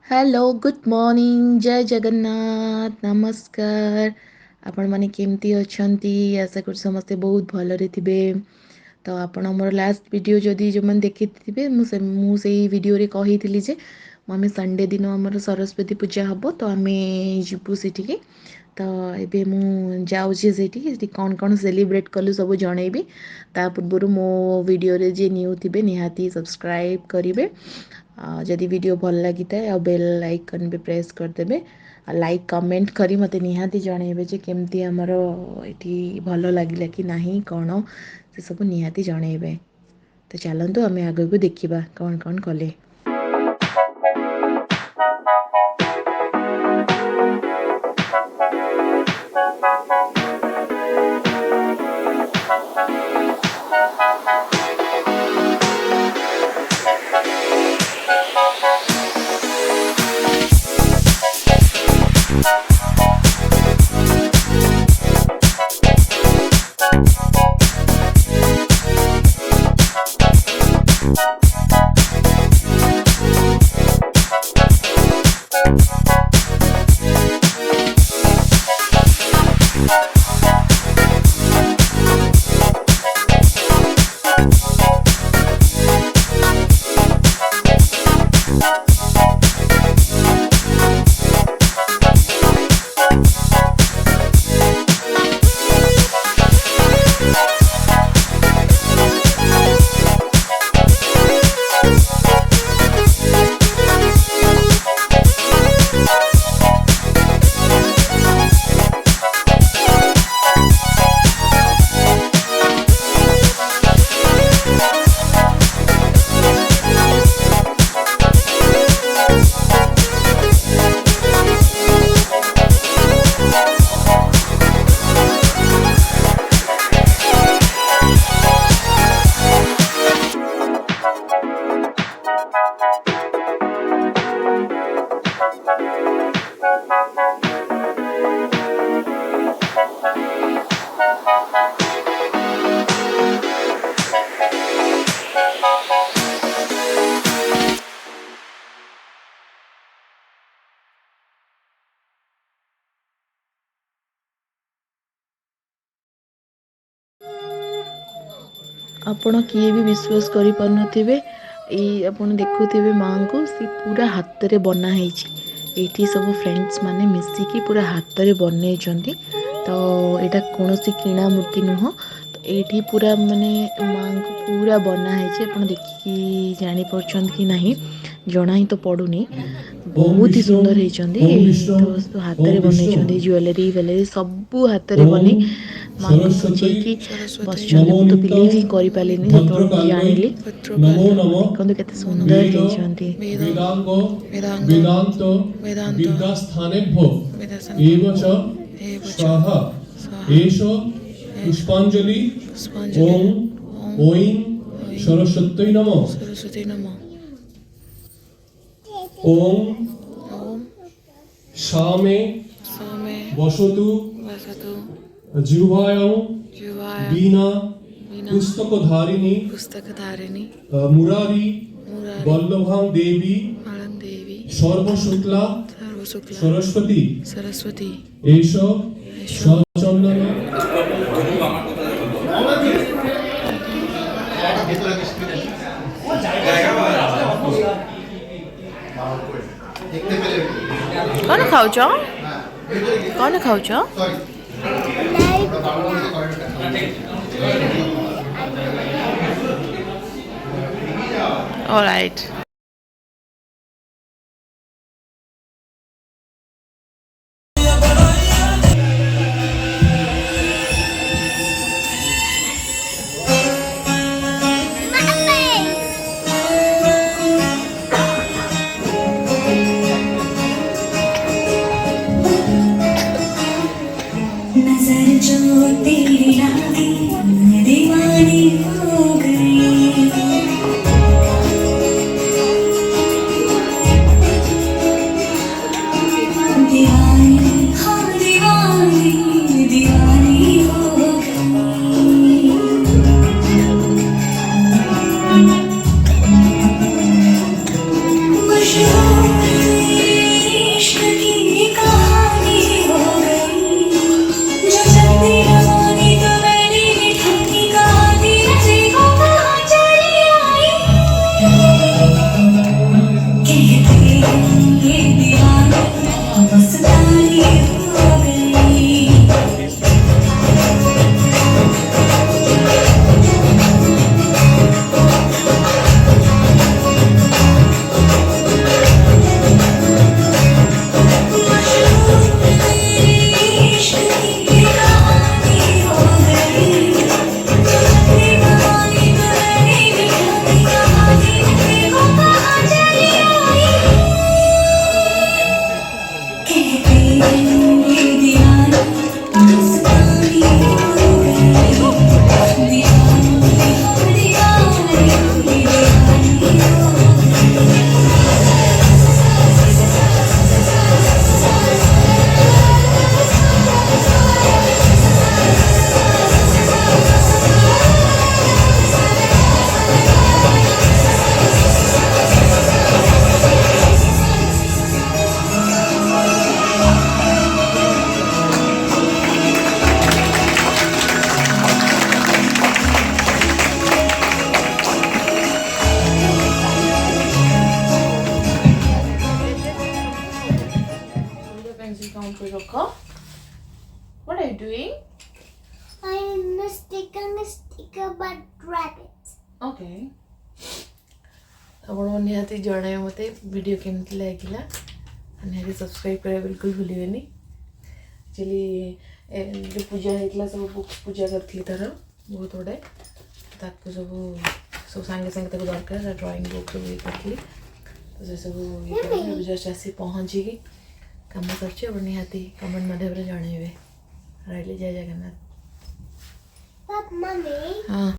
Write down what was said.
Hello good morning जय जगन्नाथ नमस्कार। आपण माने केमती अछंती आशा कर समस्ते बहुत भलरे थिबे। तो आपण मोर लास्ट वीडियो जदि जो मैंने देखिथिबे मु से वीडियो रे कहिथिली जे आमे संडे दिन हमर सरस्वती पूजा हबो तो आमे जिबु सेठी तो एबे मु जाउछि सेठी कौन कौन सेलिब्रेट कलु सब जणेबी। ता पूर्व मो वीडियो रे जे न्यू थिबे निहाती सब्सक्राइब करिवे। जदि वीडियो भल लगी थाए आ बेल आइकन भी प्रेस करदेवे। लाइक कमेंट करी मते निहाती जणेबे जे केमती हमर एठी भल लागिला कि नाही कोन से सब निहाती जणेबे। तो चलंतु आमे आगो को देखिबा कौन कौन कले। आपण किए भी विश्वास करि पारनथिबे आपण देखुथिबे मां को सी पूरा हाथ रे बना हेछि। एठी सब फ्रेंड्स माने मिसिकी पूरा हाथ रे बनै छथि। तो एटा कोनोसी किणा मूर्ति नुह। तो एठी पूरा माने मां को पूरा बना हेछि। आपण देखि जानि परछन कि नाही जणा ही तो पडुनी। बहुत ही सुंदर हेछंती। तो हाथ रे बनै छथि ज्वेलरी वेलरी सब हाथ रे बनै मां को सजेकी बसछंती। मु तो बिलीव ही करि पालिनी जतो जानिली। देखंतु केते सुंदर हेछंती। वेदांत विद्यास्थानेभ्यो एव च स्वाहा एष पुष्पांजलि ओम ओं सरस्वती नमः ओम सामे वसतु जिह्वायां वीणा पुस्तकधारिणी मुरारी वल्लभां देवी सर्वशुक्ला सरस्वती एष सचंदन कौन खाऊच कौन खाऊच ऑलराइट। नजर जो तेरी लागी दीवानी हो गई। ରଖ। What are you doing? I'm sticking a sticker but rabbits. Okay. ଆପଣ ନିହାତି ଜଣାଇବେ ମୋତେ ଭିଡ଼ିଓ କେମିତି ଲାଗିଲା। ନିହାତି ସବସ୍କ୍ରାଇବ୍ କରିବା ବିଲକୁଲ ଭୁଲିବେନି। ଆକ୍ଚୁଆଲି ଯେଉଁ ପୂଜା ହେଇଥିଲା ସବୁ ବୁକ୍ସ ପୂଜା କରିଥିଲି ତାର ବହୁତ ଗୁଡ଼ାଏ, ତାକୁ ସବୁ ସାଙ୍ଗେ ସାଙ୍ଗେ ତାକୁ ଦରକାର ଡ୍ରଇଂ ବୁକ୍ ସବୁ ଇଏ କରିଥିଲି। ତ ସେସବୁ ଇଏ କରିଥିଲି। ଜଷ୍ଟ ଆସି ପହଞ୍ଚିକି କାମ ସରିଛି। ଆପଣ ନିହାତି କମେଣ୍ଟ ମାଧ୍ୟମରେ ଜଣାଇବେ। ରହିଲି, ଜୟ ଜଗନ୍ନାଥ। But mommy. ହଁ।